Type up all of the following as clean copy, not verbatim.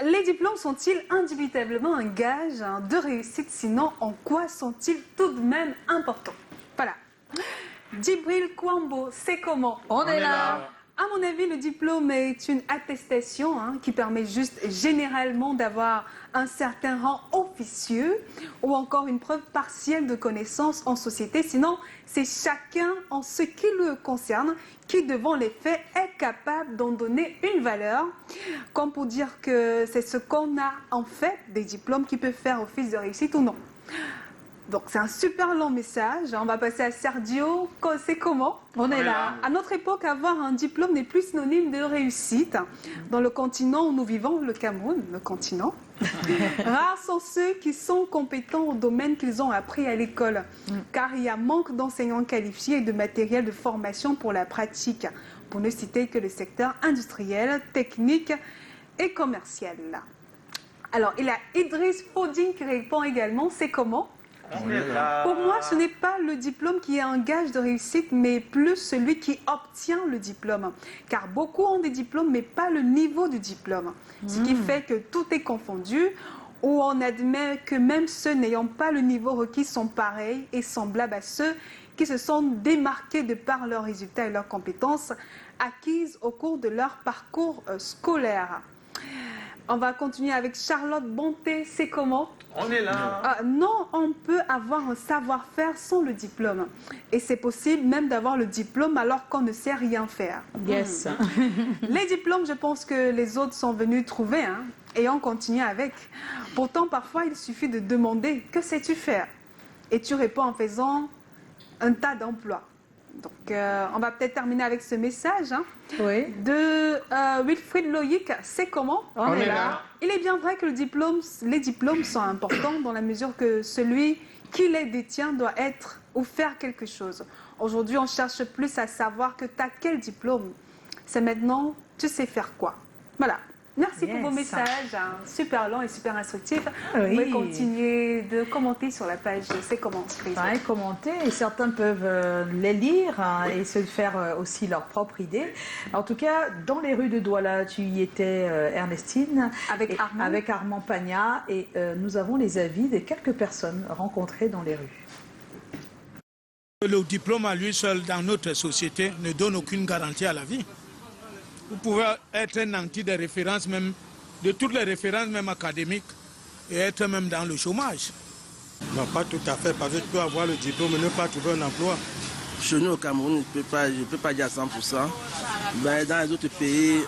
les diplômes sont-ils indubitablement un gage de réussite? Sinon, en quoi sont-ils tout de même importants? Voilà. Djibril Kwambo, c'est comment? On est là. À mon avis, le diplôme est une attestation qui permet juste généralement d'avoir un certain rang officieux ou encore une preuve partielle de connaissance en société. Sinon, c'est chacun en ce qui le concerne qui, devant les faits, est capable d'en donner une valeur. Comme pour dire que c'est ce qu'on a en fait des diplômes qui peut faire office de réussite ou non. Donc c'est un super long message. On va passer à Sergio. C'est comment? On est là. À notre époque, avoir un diplôme n'est plus synonyme de réussite. Dans le continent où nous vivons, le Cameroun, le continent, rares sont ceux qui sont compétents au domaine qu'ils ont appris à l'école. Car il y a manque d'enseignants qualifiés et de matériel de formation pour la pratique. Pour ne citer que le secteur industriel, technique et commercial. Alors, il y a Idriss Foding qui répond également. C'est comment? Pour moi, ce n'est pas le diplôme qui est un gage de réussite, mais plus celui qui obtient le diplôme. Car beaucoup ont des diplômes, mais pas le niveau du diplôme. Ce qui fait que tout est confondu, où on admet que même ceux n'ayant pas le niveau requis sont pareils et semblables à ceux qui se sont démarqués de par leurs résultats et leurs compétences acquises au cours de leur parcours scolaire. On va continuer avec Charlotte Bonté. C'est comment? On est là. Non, on peut avoir un savoir-faire sans le diplôme. Et c'est possible même d'avoir le diplôme alors qu'on ne sait rien faire. Yes. Les diplômes, je pense que les autres sont venus trouver et on continue avec. Pourtant, parfois, il suffit de demander « Que sais-tu faire ?» Et tu réponds en faisant un tas d'emplois. Donc, on va peut-être terminer avec ce message Oui. de Wilfried Loïc. C'est comment? On est là. Il est bien vrai que les diplômes sont importants dans la mesure que celui qui les détient doit être ou faire quelque chose. Aujourd'hui, on cherche plus à savoir que tu as quel diplôme. C'est maintenant, tu sais faire quoi. Voilà. Merci pour vos messages, super longs et super instructifs. Vous pouvez continuer de commenter sur la page C'est comment commenter, et certains peuvent les lire et se faire aussi leur propre idée. En tout cas, dans les rues de Douala, tu y étais, Ernestine, avec Armand Pagna, et nous avons les avis de quelques personnes rencontrées dans les rues. Le diplôme à lui seul dans notre société ne donne aucune garantie à la vie. Vous pouvez être un anti des références, même de toutes les références, même académiques, et être même dans le chômage. Non, pas tout à fait, parce que tu peux avoir le diplôme et ne pas trouver un emploi. Chez nous au Cameroun, je ne peux pas dire à 100%. Mais dans les autres pays,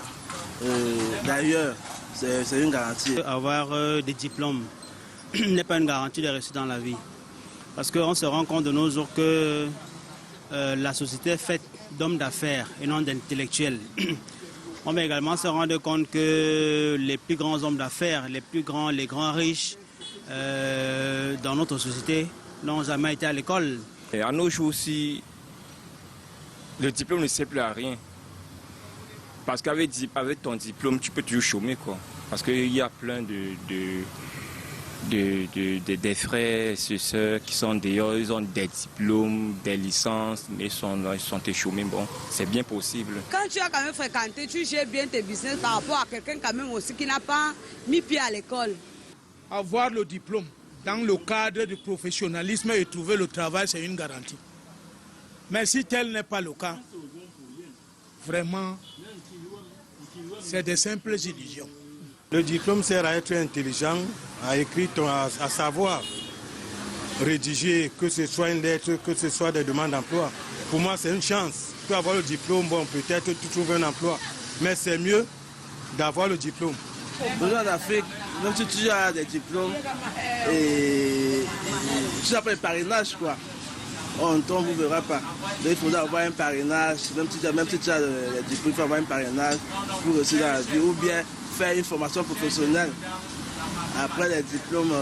d'ailleurs, c'est une garantie. Avoir des diplômes n'est pas une garantie de réussite dans la vie. Parce qu'on se rend compte de nos jours que la société est faite d'hommes d'affaires et non d'intellectuels. On va également se rendre compte que les plus grands hommes d'affaires, les grands riches dans notre société n'ont jamais été à l'école. Et à nos jours aussi, le diplôme ne sert plus à rien. Parce qu'avec ton diplôme, tu peux toujours chômer, quoi. Parce qu'il y a plein des frères et sœurs qui sont dehors, ils ont des diplômes, des licences, mais ils sont échômés. Bon, c'est bien possible. Quand tu as quand même fréquenté, tu gères bien tes business par rapport à quelqu'un quand même aussi qui n'a pas mis pied à l'école. Avoir le diplôme dans le cadre du professionnalisme et trouver le travail, c'est une garantie. Mais si tel n'est pas le cas, vraiment, c'est des simples illusions. Le diplôme sert à être intelligent, à écrire, à savoir rédiger, que ce soit une lettre, que ce soit des demandes d'emploi. Pour moi, c'est une chance. Tu peux avoir le diplôme, bon, peut-être tu trouves un emploi, mais c'est mieux d'avoir le diplôme. Besoin d'Afrique, même si tu as des diplômes, et tu n'as pas un parrainage, quoi. On ne vous verra pas. Mais il faudra avoir un parrainage, même si tu as des diplômes, il faut avoir un parrainage pour réussir dans la vie, ou bien faire une formation professionnelle. Après les diplômes,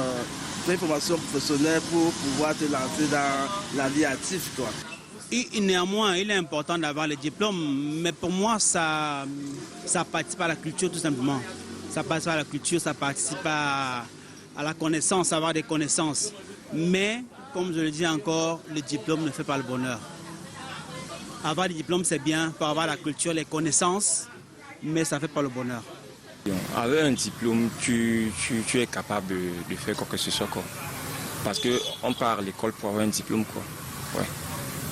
faire une formation professionnelle pour pouvoir te lancer dans la vie active, quoi. Néanmoins, il est important d'avoir les diplômes, mais pour moi, ça participe à la culture tout simplement. Ça participe à la culture, ça participe à la connaissance, avoir des connaissances. Mais, comme je le dis encore, le diplôme ne fait pas le bonheur. Avoir des diplômes, c'est bien pour avoir la culture, les connaissances, mais ça ne fait pas le bonheur. Avec un diplôme, tu es capable de faire quoi que ce soit, quoi. Parce qu'on part à l'école pour avoir un diplôme, quoi. Ouais.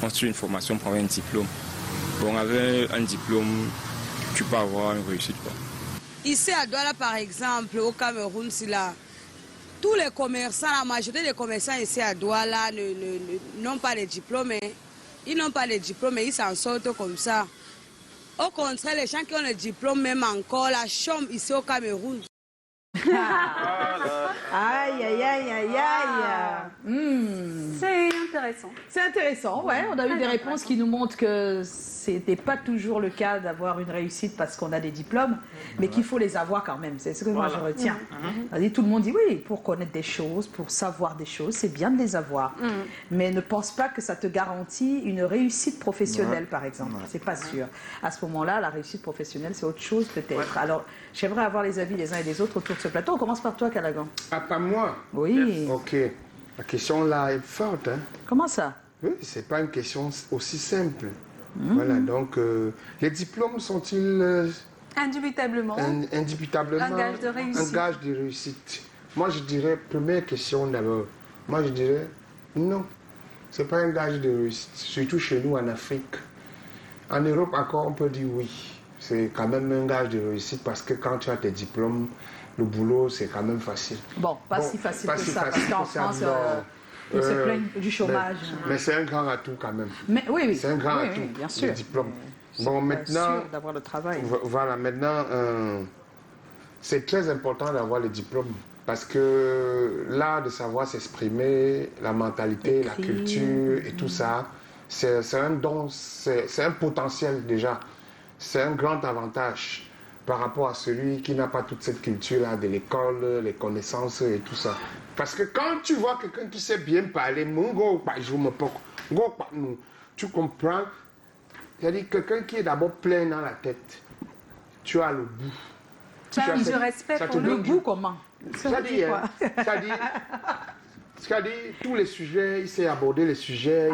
On suit une formation pour avoir un diplôme. Bon, avec un diplôme, tu peux avoir une réussite, quoi. Ici à Douala, par exemple, au Cameroun, tous les commerçants, la majorité des commerçants ici à Douala n'ont pas de diplôme. Ils n'ont pas de diplôme, mais ils s'en sortent comme ça. Au contraire, les gens qui ont le diplôme, même encore, la chambre ici au Cameroun. Aïe, aïe, aïe, aïe, aïe. C'est intéressant. C'est intéressant, ouais. On a eu des réponses qui nous montrent que c'était pas toujours le cas d'avoir une réussite parce qu'on a des diplômes, mais qu'il faut les avoir quand même. C'est ce que moi je retiens. Tout le monde dit oui, pour connaître des choses, pour savoir des choses, c'est bien de les avoir. Mais ne pense pas que ça te garantit une réussite professionnelle, par exemple. C'est pas sûr. À ce moment-là, la réussite professionnelle, c'est autre chose peut-être. Alors, j'aimerais avoir les avis des uns et des autres autour de ce plateau. On commence par toi, Callaghan. Ah, pas moi? Oui. Ok. La question là est forte. Hein? Comment ça? Oui, c'est pas une question aussi simple. Voilà, donc les diplômes sont-ils Indubitablement. Indubitablement Un gage de réussite. Un gage de réussite. Moi, je dirais, première question d'abord. Moi, je dirais, non, c'est pas un gage de réussite, surtout chez nous en Afrique. En Europe, encore, on peut dire oui. C'est quand même un gage de réussite parce que quand tu as tes diplômes, le boulot, c'est quand même facile. Bon, pas si facile que ça, parce qu'en France, ils se plaignent du chômage. Mais c'est un grand atout quand même. Mais, oui. C'est un grand oui, atout, bien sûr. le diplôme. Bon, maintenant, sûr d'avoir le travail. Voilà, maintenant, c'est très important d'avoir le diplôme. Parce que l'art de savoir s'exprimer, la mentalité, la culture et tout ça, c'est un don, c'est un potentiel déjà. C'est un grand avantage par rapport à celui qui n'a pas toute cette culture-là de l'école, les connaissances et tout ça. Parce que quand tu vois quelqu'un qui sait bien parler, tu comprends, c'est-à-dire quelqu'un qui est d'abord plein dans la tête, tu as le bout. Je respecte le bout comment? C'est-à-dire, tous les sujets, il sait aborder les sujets,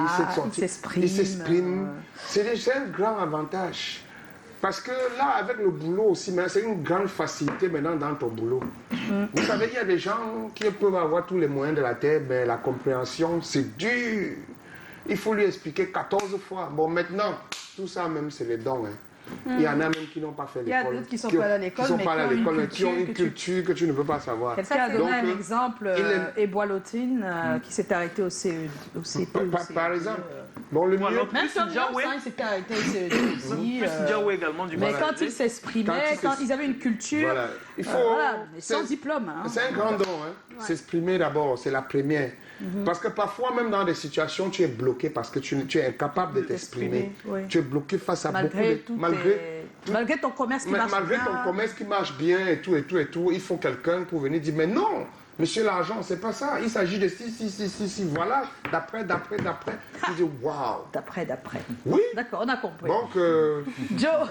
il s'exprime. C'est un grand avantage. Parce que là, avec le boulot aussi, c'est une grande facilité maintenant dans ton boulot. Vous savez, il y a des gens qui peuvent avoir tous les moyens de la terre, mais la compréhension, c'est dur. Il faut lui expliquer 14 fois. Bon, maintenant, tout ça même, c'est les dons. Hein. Il y en a même qui n'ont pas fait l'école. Il y a d'autres qui ne sont pas allés à l'école, mais qui ont une culture que tu ne peux pas savoir. Quelqu'un a donné un exemple, Eboilotine, qui s'est arrêté au CEP. Par exemple. Bon, le mieux... Même Tom Jones, il s'était arrêté au CEP aussi. Mais quand il s'exprimait, quand ils avaient une culture, il faut, sans diplôme. Hein. C'est un grand don. Hein. S'exprimer d'abord, c'est la première. Parce que parfois, même dans des situations, tu es bloqué parce que tu es incapable de t'exprimer. Oui. Tu es bloqué face à beaucoup de... Malgré ton commerce qui marche bien. Malgré ton commerce qui marche bien et tout, il faut quelqu'un pour venir dire, mais non, monsieur l'argent, c'est pas ça. Il s'agit de si, voilà, d'après. Tu dis, waouh. D'après. Oui. D'accord, on a compris. Donc, Joe.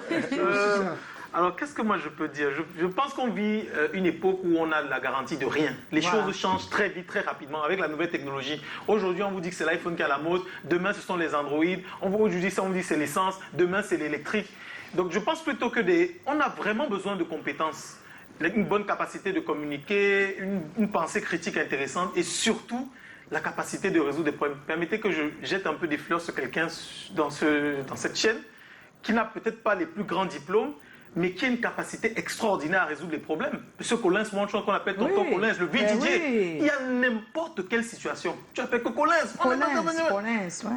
Alors, qu'est-ce que moi je peux dire? Je pense qu'on vit une époque où on a la garantie de rien. Les choses changent très vite, très rapidement avec la nouvelle technologie. Aujourd'hui, on vous dit que c'est l'iPhone qui est à la mode. Demain, ce sont les Android. Aujourd'hui, on vous dit que c'est l'essence. Demain, c'est l'électrique. Donc, je pense plutôt que on a vraiment besoin de compétences. Une bonne capacité de communiquer, une pensée critique intéressante et surtout la capacité de résoudre des problèmes. Permettez que je jette un peu des fleurs sur quelqu'un dans cette chaîne qui n'a peut-être pas les plus grands diplômes, mais qui a une capacité extraordinaire à résoudre les problèmes. Monsieur Collins, moi, je crois qu'on appelle tonton Collins, le VDJ. Il y a n'importe quelle situation. Tu appelles que Collins.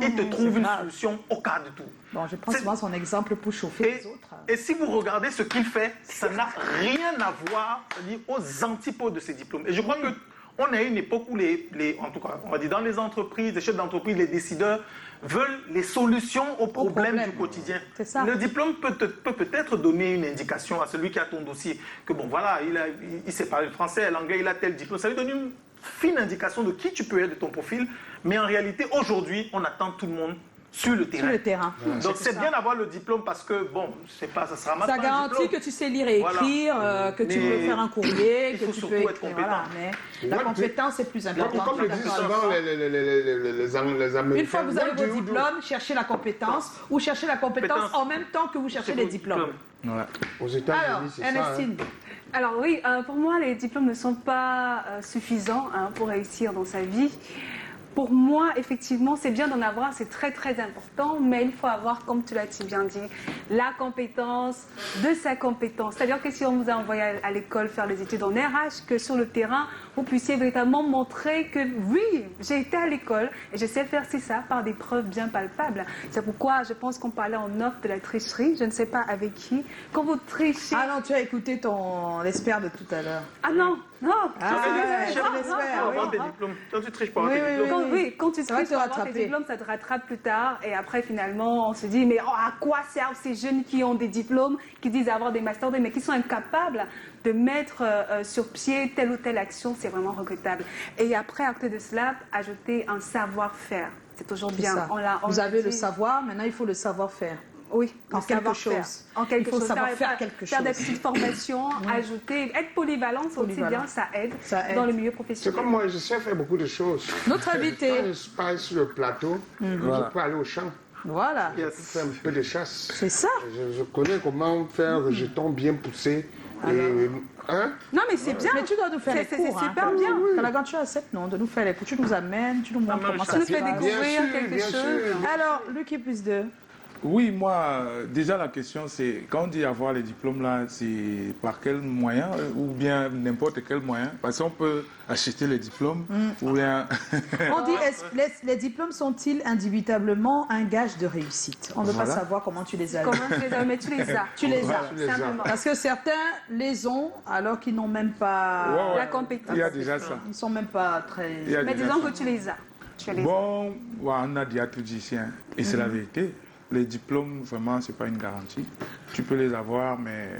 Il te trouve une solution au cas de tout. Bon, je prends souvent son exemple pour chauffer les autres. Et si vous regardez ce qu'il fait, ça n'a rien à voir, c'est-à-dire aux antipodes de ses diplômes. Et je crois qu'on est à une époque où en tout cas, on va dire dans les entreprises, les chefs d'entreprise, les décideurs veulent les solutions aux problèmes du quotidien. Le diplôme peut peut-être donner une indication à celui qui a ton dossier, que bon voilà, il sait parler le français, l'anglais, il a tel diplôme. Ça lui donne une fine indication de qui tu peux être, de ton profil. Mais en réalité, aujourd'hui, on attend tout le monde sur le terrain. Voilà. Donc c'est bien d'avoir le diplôme parce que bon, c'est pas, ça sera ça garantit que tu sais lire et écrire, que tu peux faire un courrier, que tu peux être compétent. Voilà, mais la compétence est plus importante. Comme le disent souvent les Américains. Une fois que vous avez vos diplômes, cherchez la compétence ou cherchez la compétence en même temps que vous cherchez les diplômes. Aux États-Unis, c'est ça. Ernestine. Alors oui, pour moi, les diplômes ne sont pas suffisants pour réussir dans sa vie. Pour moi, effectivement, c'est bien d'en avoir, c'est très très important, mais il faut avoir, comme tu l'as si bien dit, la compétence de sa compétence. C'est-à-dire que si on vous a envoyé à l'école faire des études en RH, que sur le terrain, vous puissiez véritablement montrer que oui, j'ai été à l'école et je sais faire ça par des preuves bien palpables. C'est pourquoi je pense qu'on parlait en off de la tricherie, je ne sais pas avec qui. Quand vous trichez... Ah non, tu as écouté l'expert de tout à l'heure. Ah non, non. Quand tu triches pour avoir tes diplômes. Oui, quand tu triches pour avoir tes diplômes, ça te rattrape plus tard. Et après, finalement, on se dit, mais à quoi servent ces jeunes qui ont des diplômes, qui disent avoir des masters, mais qui sont incapables de mettre sur pied telle ou telle action, c'est vraiment regrettable. Et après, à côté de cela, ajouter un savoir-faire. C'est toujours bien. Vous avez le savoir, maintenant il faut le savoir-faire. Oui, en quelque chose. Il faut savoir faire quelque chose. Faire des petites formations, ajouter, être polyvalent, c'est aussi bien, ça aide dans le milieu professionnel. C'est comme moi, je sais faire beaucoup de choses. Notre invité. Quand je pars sur le plateau, je peux aller au champ. Voilà. Faire un peu de chasse. C'est ça. Je connais comment faire un jeton bien poussé. Non, mais c'est bien. Mais tu dois nous faire les cours. C'est super bien. Quand tu acceptes, non, de nous faire les cours. Tu nous amènes, tu nous montres comment ça se passe. Tu nous fais découvrir quelque chose. Alors, Lucky plus 2. Oui, moi, déjà la question c'est, quand on dit avoir les diplômes là, c'est par quel moyen ou bien n'importe quel moyen? Parce qu'on peut acheter les diplômes ou bien... On dit, les diplômes sont-ils indubitablement un gage de réussite? On ne veut pas savoir comment tu les as. Comment tu les as, mais tu les as. Tu les as, simplement. Parce que certains les ont alors qu'ils n'ont même pas la compétence. Il y a déjà ça. Ils ne sont même pas très... Mais disons que tu les as. Bon, on a dit tout ici, et c'est la vérité. Les diplômes, vraiment, ce n'est pas une garantie. Tu peux les avoir, mais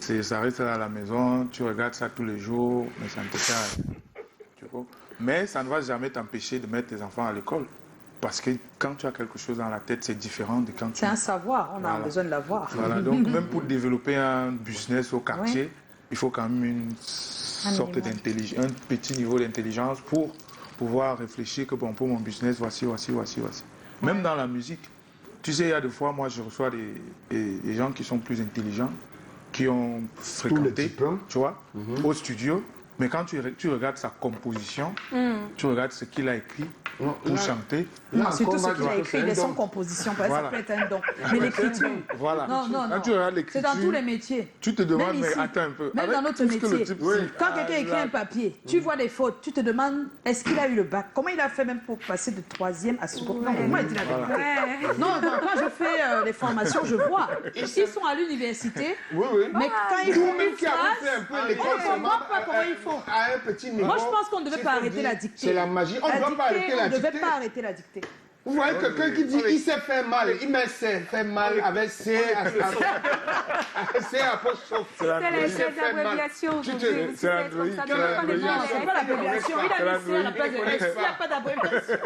ça reste là à la maison, tu regardes ça tous les jours, mais ça ne te sert à rien. Mais ça ne va jamais t'empêcher de mettre tes enfants à l'école. Parce que quand tu as quelque chose dans la tête, c'est différent de quand tu... C'est un savoir, on a besoin de l'avoir. Voilà, donc même pour développer un business au quartier, il faut quand même une sorte d'intelligence, un petit niveau d'intelligence pour pouvoir réfléchir que bon, pour mon business, voici. Même dans la musique. Tu sais, il y a des fois, moi, je reçois des gens qui sont plus intelligents, qui ont fréquenté, tu vois, au studio. Mais quand tu regardes sa composition, tu regardes ce qu'il a écrit pour chanter. Surtout ce qu'il a écrit, il est sans composition, parce que ça peut être un don. Mais l'écriture, voilà. Non. Quand tu regardes l'écriture, c'est dans tous les métiers. Tu te demandes, mais attends un peu. Même dans notre métier, quand quelqu'un écrit un papier, tu vois des fautes, tu te demandes, est-ce qu'il a eu le bac? Comment il a fait même pour passer de 3e à seconde? Non, moi, il dit la vérité. Non, quand je fais les formations, je vois. Ils sont à l'université, mais quand ils font une classe, on ne comprend pas comment ils font. À un petit niveau, moi, je pense qu'on ne devait pas arrêter la dictée. C'est la magie. On ne doit pas arrêter la dictée. On ne devait pas arrêter la dictée. Vous voyez quelqu'un qui dit il s'est fait mal, il met s'est fait mal avec C apostrophe. C'est l'abréviation. C'est l'abréviation. C'est pas l'abréviation. Il a mis C à la place de S. Il n'y a pas d'abréviation.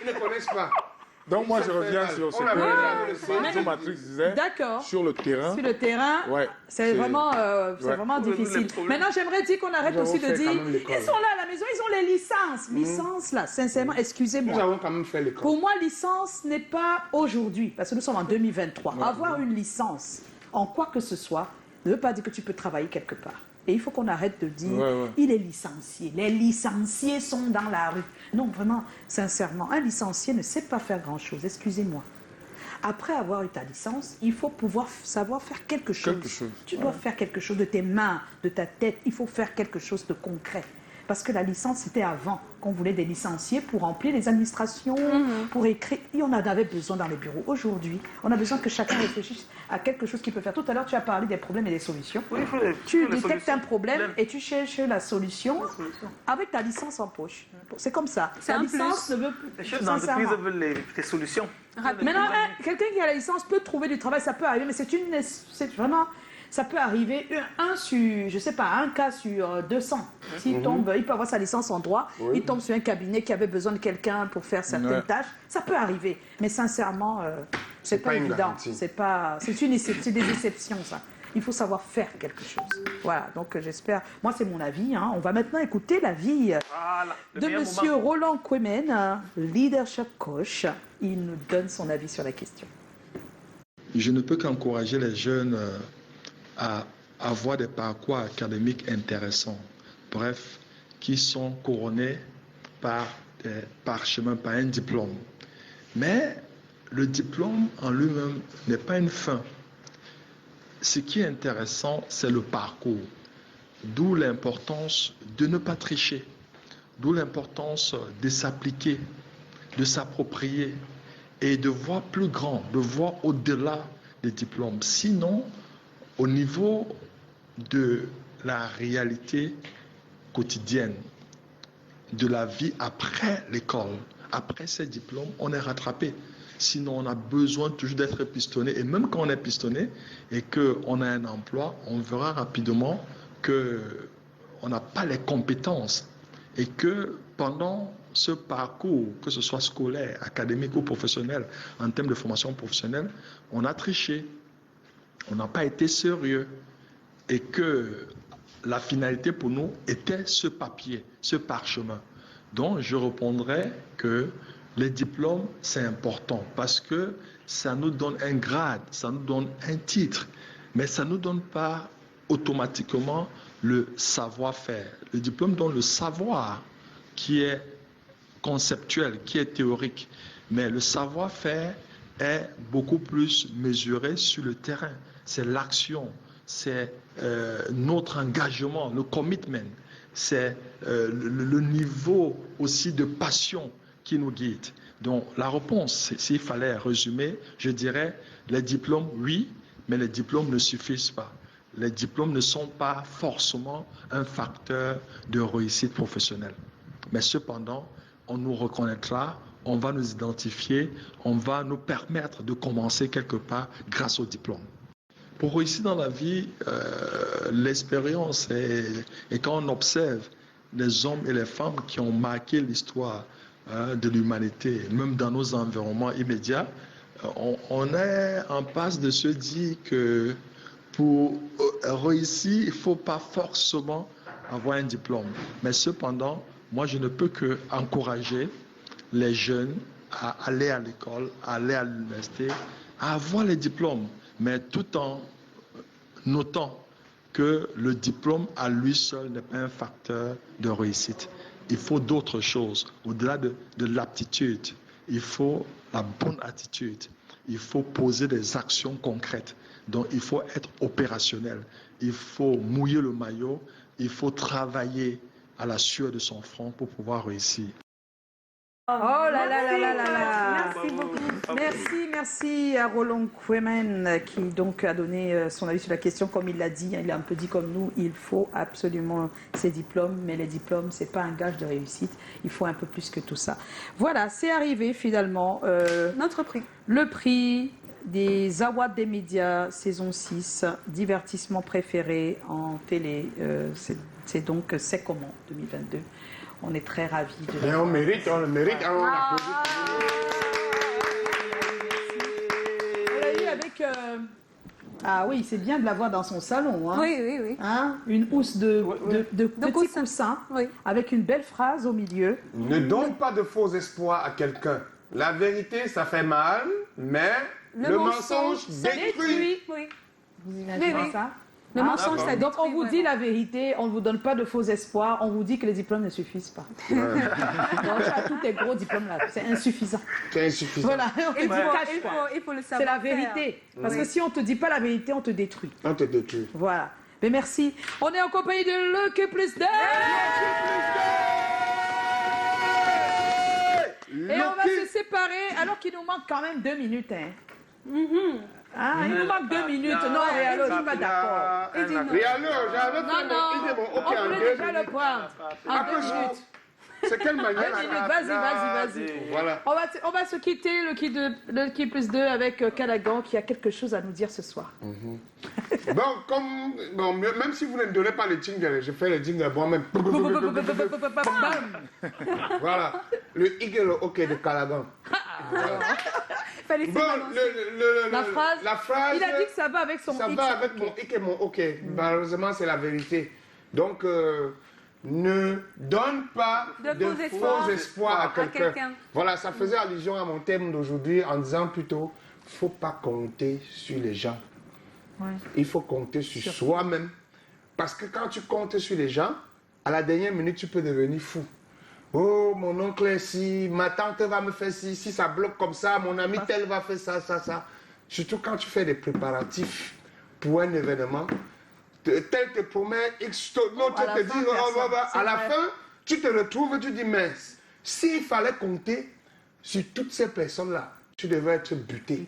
Ils ne connaissent pas. Donc moi je reviens sur ce que Matrix disait. D'accord. Sur le terrain. Sur le terrain, c'est vraiment difficile. Maintenant j'aimerais dire qu'on arrête aussi de dire, ils sont là à la maison, ils ont les licences. Licences là, sincèrement, excusez-moi. Nous avons quand même fait l'école. Pour moi, licence n'est pas aujourd'hui, parce que nous sommes en 2023. Avoir une licence en quoi que ce soit ne veut pas dire que tu peux travailler quelque part. Et il faut qu'on arrête de dire, il est licencié. Les licenciés sont dans la rue. Non, vraiment, sincèrement, un licencié ne sait pas faire grand-chose, excusez-moi. Après avoir eu ta licence, il faut pouvoir savoir faire quelque chose. Tu dois faire quelque chose de tes mains, de ta tête. Il faut faire quelque chose de concret. Parce que la licence, c'était avant qu'on voulait des licenciés pour remplir les administrations, pour écrire. Et on en avait besoin dans les bureaux. Aujourd'hui, on a besoin que chacun réfléchisse à quelque chose qu'il peut faire. Tout à l'heure, tu as parlé des problèmes et des solutions. Tu détectes un problème et tu cherches la solution avec ta licence en poche. C'est comme ça. La licence ne veut plus. Les chefs d'entreprise veulent les solutions. Maintenant, quelqu'un qui a la licence peut trouver du travail, ça peut arriver, mais c'est vraiment... Ça peut arriver un cas sur 200. S'il tombe, il peut avoir sa licence en droit, il tombe sur un cabinet qui avait besoin de quelqu'un pour faire certaines tâches. Ça peut arriver, mais sincèrement, c'est pas évident. C'est des exceptions, ça. Il faut savoir faire quelque chose. Voilà, donc j'espère. Moi, c'est mon avis. On va maintenant écouter l'avis de Monsieur Roland Kwemen, leadership coach. Il nous donne son avis sur la question. Je ne peux qu'encourager les jeunes à avoir des parcours académiques intéressants, bref, qui sont couronnés par des parchemins, par un diplôme. Mais le diplôme en lui-même n'est pas une fin. Ce qui est intéressant, c'est le parcours. D'où l'importance de ne pas tricher, d'où l'importance de s'appliquer, de s'approprier et de voir plus grand, de voir au-delà des diplômes. Sinon, au niveau de la réalité quotidienne, de la vie après l'école, après ces diplômes, on est rattrapé. Sinon, on a besoin toujours d'être pistonné. Et même quand on est pistonné et qu'on a un emploi, on verra rapidement qu'on n'a pas les compétences. Et que pendant ce parcours, que ce soit scolaire, académique ou professionnel, en termes de formation professionnelle, on a triché. On n'a pas été sérieux. Et que la finalité pour nous était ce papier, ce parchemin. Donc, je répondrai que les diplômes, c'est important parce que ça nous donne un grade, ça nous donne un titre, mais ça ne nous donne pas automatiquement le savoir-faire. Le diplôme donne le savoir qui est conceptuel, qui est théorique, mais le savoir-faire est beaucoup plus mesuré sur le terrain. C'est l'action, c'est notre engagement, le commitment, c'est le niveau aussi de passion qui nous guide. Donc la réponse, s'il fallait résumer, je dirais les diplômes, oui, mais les diplômes ne suffisent pas. Les diplômes ne sont pas forcément un facteur de réussite professionnelle. Mais cependant, on nous reconnaîtra, on va nous identifier, on va nous permettre de commencer quelque part grâce au diplôme. Pour réussir dans la vie, l'expérience et quand on observe les hommes et les femmes qui ont marqué l'histoire de l'humanité, même dans nos environnements immédiats, on est en passe de se dire que pour réussir, il ne faut pas forcément avoir un diplôme. Mais cependant, moi, je ne peux qu'encourager les jeunes à aller à l'école, à aller à l'université, à avoir les diplômes, mais tout en notant que le diplôme à lui seul n'est pas un facteur de réussite. Il faut d'autres choses. Au-delà de l'aptitude, il faut la bonne attitude. Il faut poser des actions concrètes. Donc, il faut être opérationnel. Il faut mouiller le maillot. Il faut travailler à la sueur de son front pour pouvoir réussir. Oh là là là là là là. Merci beaucoup. Merci à Roland Kwemen qui donc a donné son avis sur la question. Comme il l'a dit, il a un peu dit comme nous, il faut absolument ces diplômes, mais les diplômes, c'est pas un gage de réussite. Il faut un peu plus que tout ça. Voilà, c'est arrivé finalement. Notre prix. Le prix des Awards des médias, saison 6, divertissement préféré en télé. C'est donc C'est comment 2022. On est très ravis de on le mérite, on applaudit. On l'a eu avec... Ah oui, c'est bien de l'avoir dans son salon. Hein. Oui. Hein? Une housse de petits coussins, avec une belle phrase au milieu. Ne donne pas de faux espoirs à quelqu'un. La vérité, ça fait mal, mais le mensonge détruit. Oui. Vous imaginez ça? Le mensonge, ça détruit. Donc on vous dit la vérité, on ne vous donne pas de faux espoirs, on vous dit que les diplômes ne suffisent pas. Donc à tous tes gros diplômes là, c'est insuffisant. C'est insuffisant. Voilà, il faut le savoir. C'est la vérité. Parce que si on ne te dit pas la vérité, on te détruit. On te détruit. Voilà. Mais merci. On est en compagnie de Lucky Plus 2. Et on va se séparer alors qu'il nous manque quand même 2 minutes. Il nous manque 2 minutes. Non, Réalo, je ne suis pas d'accord. Réalo, j'avais mon OK en 2 minutes. déjà le prendre. En 2 minutes. C'est quelle manière? 2 minutes, vas-y. Voilà. On va se quitter, le qui plus 2 avec Callaghan qui a quelque chose à nous dire ce soir. Même si vous ne me donnez pas le jingle, je fais le jingle moi-même. Voilà. Le Eagle OK de Callaghan. La phrase, il a dit que ça va avec son Ça va avec mon hic et mon OK. Malheureusement, c'est la vérité. Donc, ne donne pas de faux espoirs à quelqu'un. Voilà, ça faisait allusion à mon thème d'aujourd'hui en disant plutôt, faut pas compter sur les gens. Il faut compter sur soi-même. Parce que quand tu comptes sur les gens, à la dernière minute, tu peux devenir fou. Oh, mon oncle est ici, ma tante va me faire ci, si ça bloque comme ça, mon ami tel va faire ça, ça, ça. Surtout quand tu fais des préparatifs pour un événement, tel te promet X, l'autre te dit, à la fin, tu te retrouves, tu dis, mince, s'il fallait compter sur toutes ces personnes-là, tu devrais être buté.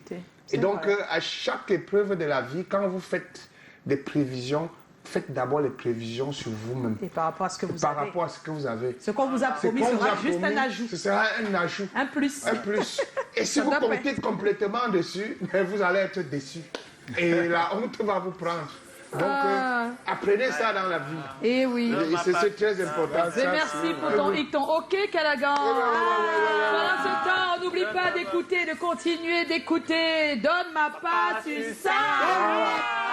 Et donc, à chaque épreuve de la vie, quand vous faites des prévisions, faites d'abord les prévisions sur vous-même. Et par rapport à ce que vous avez. Par rapport à ce que vous avez. Ce qu'on vous a promis sera juste un ajout. Ce sera un ajout. Un plus. Un plus. Et si vous comptez complètement dessus, vous allez être déçu. Et la honte va vous prendre. Donc, apprenez ça dans la vie. Et oui. C'est très important. Et merci pour ton dicton. Ok, Callaghan. Pendant ce temps, n'oublie pas d'écouter, de continuer d'écouter. Donne ma part sur ça.